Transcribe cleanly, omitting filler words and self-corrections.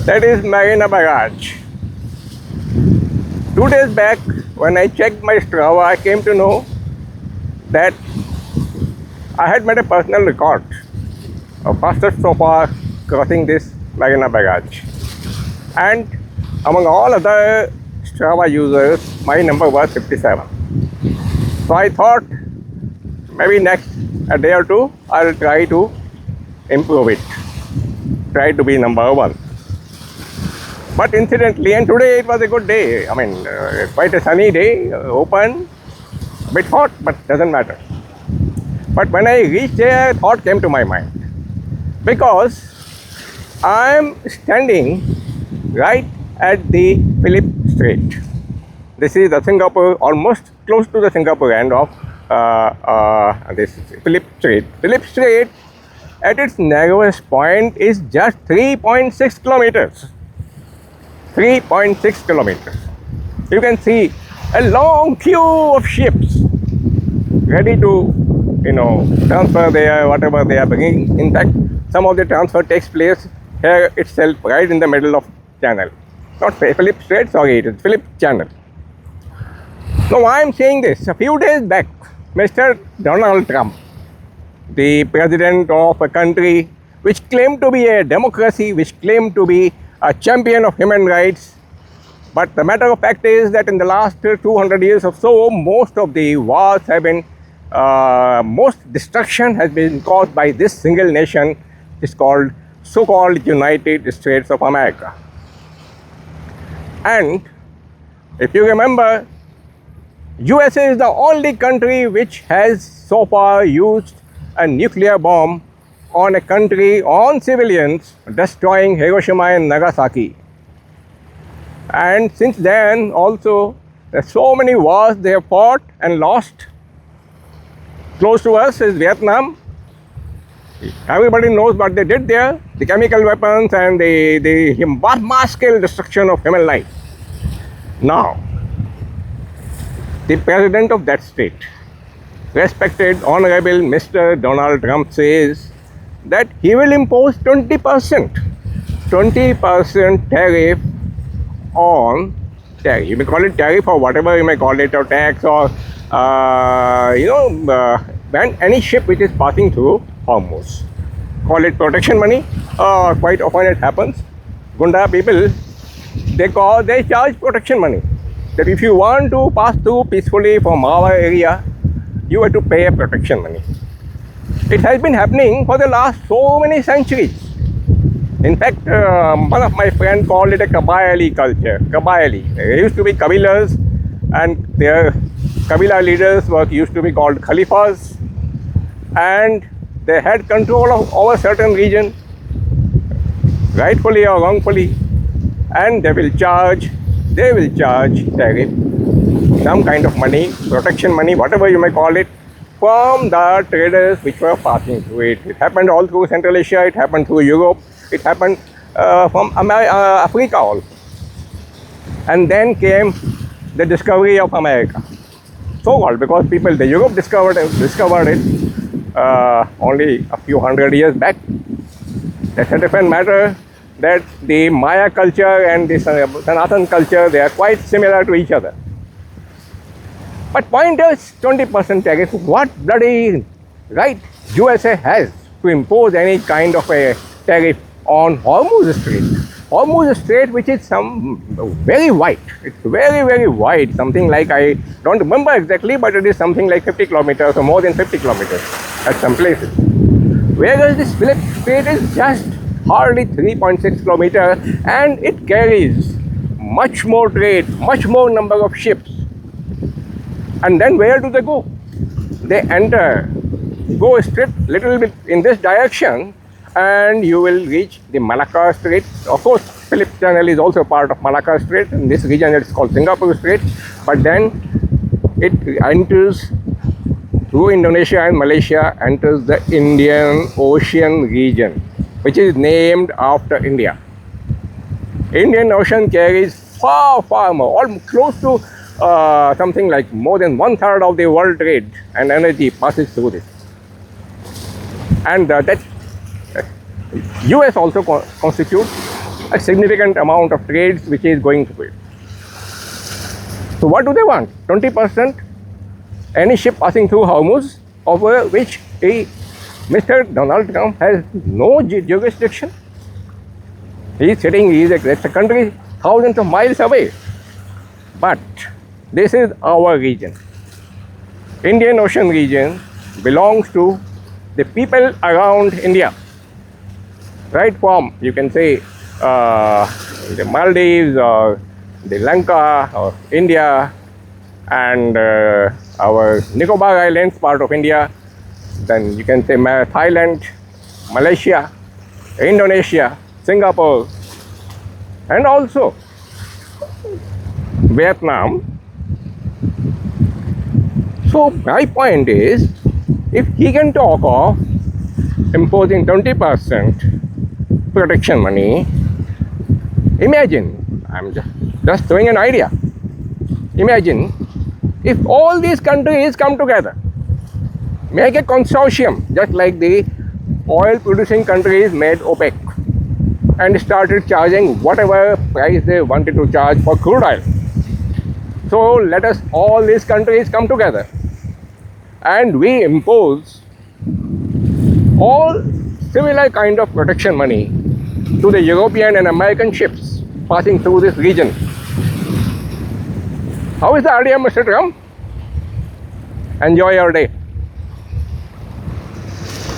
That is Marina Barrage. 2 days back, when I checked my Strava, I came to know that I had made a personal record of fastest so far crossing this Marina Barrage. And among all other Strava users, my number was 57. So I thought maybe next a day or two, I'll try to improve it, try to be number one. But incidentally, and today it was a good day. I mean, quite a sunny day, open, a bit hot, but doesn't matter. But when I reached there, a thought came to my mind. Because I'm standing right at the Phillip Strait. This is the Singapore, almost close to the Singapore end of this Phillip Strait. Phillip Strait, at its narrowest point, is just 3.6 kilometers. 3.6 kilometers. You can see a long queue of ships ready to, transfer their whatever they are bringing. In fact, some of the transfer takes place here itself, right in the middle of channel. Not Phillip Strait, sorry, it is Phillip Channel. Now, why I am saying this? A few days back, Mr. Donald Trump, the president of a country which claimed to be a democracy, which claimed to be a champion of human rights. But the matter of fact is that in the last 200 years or so, most of the wars have been, most destruction has been caused by this single nation. It's called so-called United States of America. And if you remember, USA is the only country which has so far used a nuclear bomb on a country, on civilians, destroying Hiroshima and Nagasaki. And since then also, there are so many wars they have fought and lost. Close to us is Vietnam. Everybody knows what they did there, the chemical weapons and the mass scale destruction of human life. Now, the president of that state, respected Honorable Mr. Donald Trump, says that he will impose 20% tariff on tariff. You may call it tariff or whatever you may call it, or tax, or ban any ship which is passing through Hormuz. Call it protection money. Quite often it happens. Gunda people, they charge protection money. That if you want to pass through peacefully from our area, you have to pay a protection money. It has been happening for the last so many centuries. In fact, one of my friends called it a Kabayali culture. Kabayali. There used to be Kabilas, and their Kabila leaders used to be called Khalifas, and they had control over certain region, rightfully or wrongfully, and they will charge tariff, some kind of money, protection money, whatever you may call it, from the traders which were passing through it. It happened all through Central Asia, it happened through Europe, it happened from Africa also. And then came the discovery of America. So-called, because Europe discovered it only a few hundred years back. That's a different matter. That the Maya culture and the Sanatan culture, they are quite similar to each other. But point is, 20% tariff, what bloody right USA has to impose any kind of a tariff on Hormuz Strait? Hormuz Strait, which is very wide. It's very, very wide. Something like, I don't remember exactly, but it is something like 50 kilometers or more than 50 kilometers at some places. Whereas this Phillip Strait is just hardly 3.6 kilometers, and it carries much more trade, much more number of ships. And then where do they go? They go straight little bit in this direction, and you will reach the Malacca Strait. Of course, Phillip Channel is also part of Malacca Strait. In this region, it's called Singapore Strait. But then it enters through Indonesia and Malaysia, enters the Indian Ocean region, which is named after India. Indian Ocean carries far, far more, almost close to something like more than 1/3 of the world trade and energy passes through this. And that US also constitutes a significant amount of trades which is going through it. So what do they want? 20%? Any ship passing through Hormuz, over which Mr. Donald Trump has no jurisdiction? He's sitting, it's a country thousands of miles away. But this is our region. Indian Ocean region belongs to the people around India. Right from, you can say, the Maldives or the Lanka or India and our Nicobar Islands, part of India. Then you can say Thailand, Malaysia, Indonesia, Singapore, and also Vietnam. So my point is, if he can talk of imposing 20% protection money, imagine, I'm just throwing an idea. Imagine if all these countries come together, make a consortium, just like the oil producing countries made OPEC, and started charging whatever price they wanted to charge for crude oil. So let us, all these countries come together and we impose all similar kind of protection money to the European and American ships passing through this region. How is the idea, Mr. Trump? Enjoy your day.